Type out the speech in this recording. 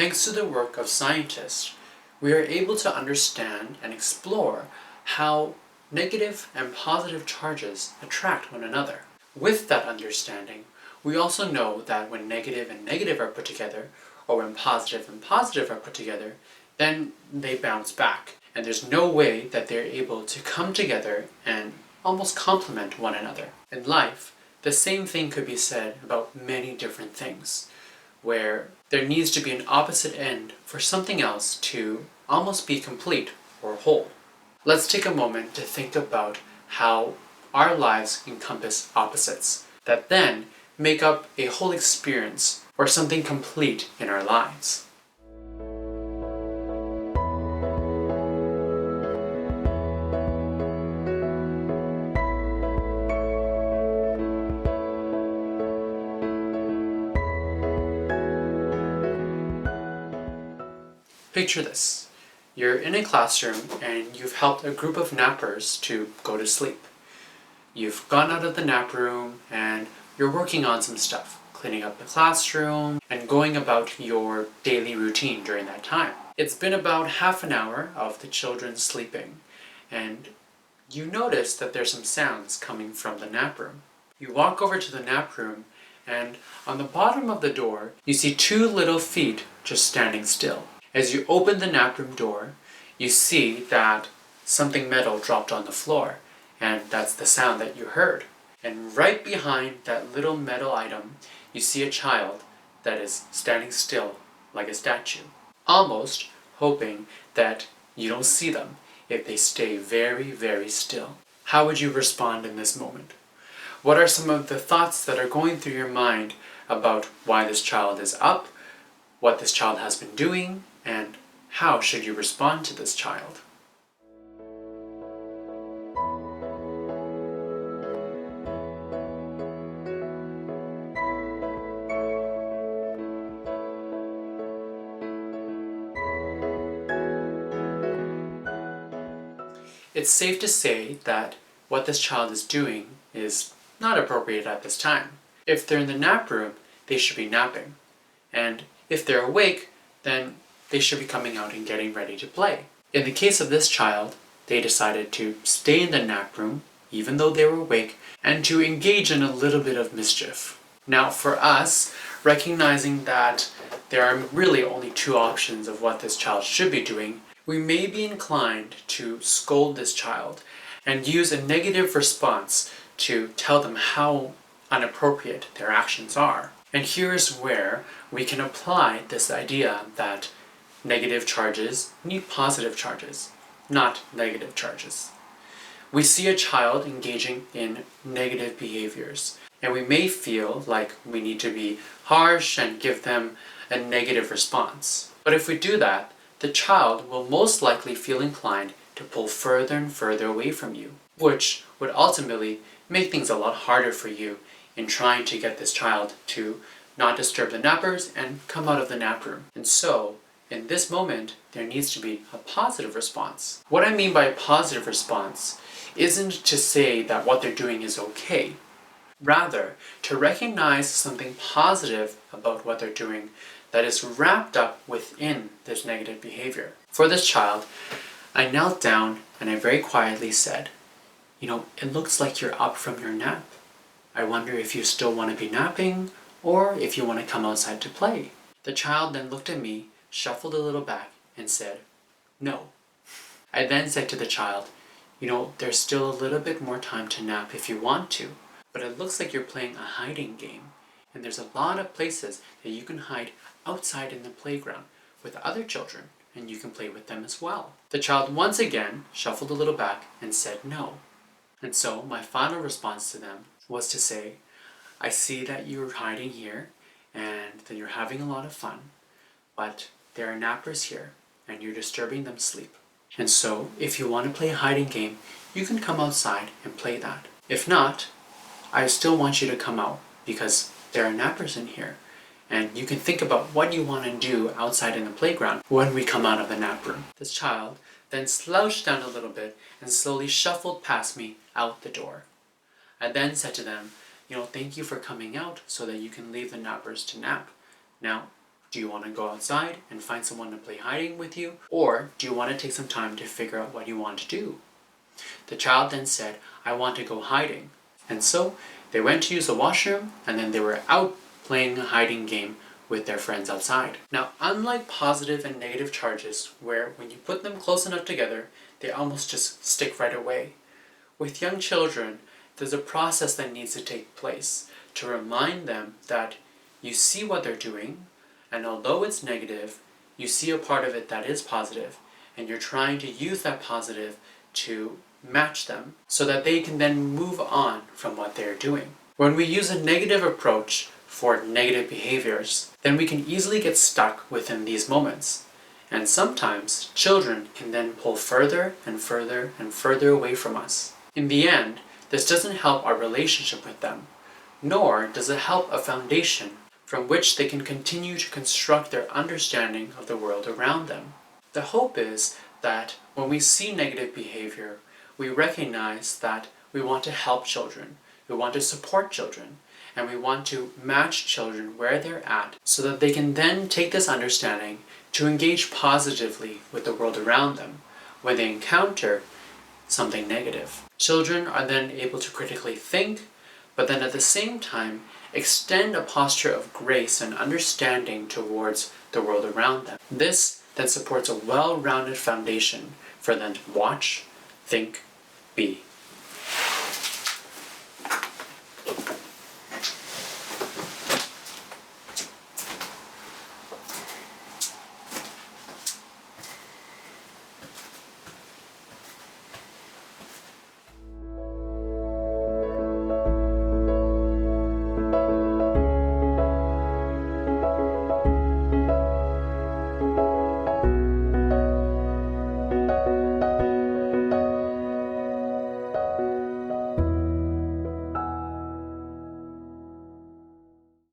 Thanks to the work of scientists, we are able to understand and explore how negative and positive charges attract one another. With that understanding, we also know that when negative and negative are put together, or when positive and positive are put together, then they bounce back. And there's no way that they're able to come together and almost complement one another. In life, the same thing could be said about many different things, where there needs to be an opposite end for something else to almost be complete or whole. Let's take a moment to think about how our lives encompass opposites that then make up a whole experience or something complete in our lives. Picture this. You're in a classroom and you've helped a group of nappers to go to sleep. You've gone out of the nap room and you're working on some stuff, cleaning up the classroom and going about your daily routine during that time. It's been about half an hour of the children sleeping, and you notice that there's some sounds coming from the nap room. You walk over to the nap room, and on the bottom of the door, you see two little feet just standing still. As you open the nap room door, you see that something metal dropped on the floor, and that's the sound that you heard. And right behind that little metal item, you see a child that is standing still like a statue, almost hoping that you don't see them if they stay very, very still. How would you respond in this moment? What are some of the thoughts that are going through your mind about why this child is up, what this child has been doing, and how should you respond to this child? It's safe to say that what this child is doing is not appropriate at this time. If they're in the nap room, they should be napping. And if they're awake, then they should be coming out and getting ready to play. In the case of this child, they decided to stay in the nap room, even though they were awake, and to engage in a little bit of mischief. Now for us, recognizing that there are really only two options of what this child should be doing, we may be inclined to scold this child and use a negative response to tell them how inappropriate their actions are. And here's where we can apply this idea that negative charges need positive charges, not negative charges. We see a child engaging in negative behaviors, and we may feel like we need to be harsh and give them a negative response. But if we do that, the child will most likely feel inclined to pull further and further away from you, which would ultimately make things a lot harder for you in trying to get this child to not disturb the nappers and come out of the nap room. And so, in this moment, there needs to be a positive response. What I mean by a positive response isn't to say that what they're doing is okay. Rather, to recognize something positive about what they're doing that is wrapped up within this negative behavior. For this child, I knelt down and I very quietly said, it looks like you're up from your nap. I wonder if you still want to be napping or if you want to come outside to play. The child then looked at me, shuffled a little back, and said, no. I then said to the child, there's still a little bit more time to nap if you want to, but it looks like you're playing a hiding game, and there's a lot of places that you can hide outside in the playground with other children, and you can play with them as well. The child once again shuffled a little back and said no. And so my final response to them was to say, I see that you're hiding here and that you're having a lot of fun, but there are nappers here and you're disturbing them sleep. And so if you want to play a hiding game, you can come outside and play that. If not, I still want you to come out because there are nappers in here. And you can think about what you want to do outside in the playground when we come out of the nap room. This child then slouched down a little bit and slowly shuffled past me out the door. I then said to them, thank you for coming out so that you can leave the nappers to nap. Now, Do you want to go outside and find someone to play hiding with you? Or do you want to take some time to figure out what you want to do? The child then said, I want to go hiding. And so they went to use the washroom, and then they were out playing a hiding game with their friends outside. Now, unlike positive and negative charges, where when you put them close enough together, they almost just stick right away, with young children, there's a process that needs to take place to remind them that you see what they're doing, and although it's negative, you see a part of it that is positive, and you're trying to use that positive to match them so that they can then move on from what they're doing. When we use a negative approach for negative behaviors, then we can easily get stuck within these moments. And sometimes children can then pull further and further and further away from us. In the end, this doesn't help our relationship with them, nor does it help a foundation from which they can continue to construct their understanding of the world around them. The hope is that when we see negative behavior, we recognize that we want to help children, we want to support children, and we want to match children where they're at so that they can then take this understanding to engage positively with the world around them when they encounter something negative. Children are then able to critically think, but then at the same time extend a posture of grace and understanding towards the world around them. This then supports a well-rounded foundation for them to watch, think, be.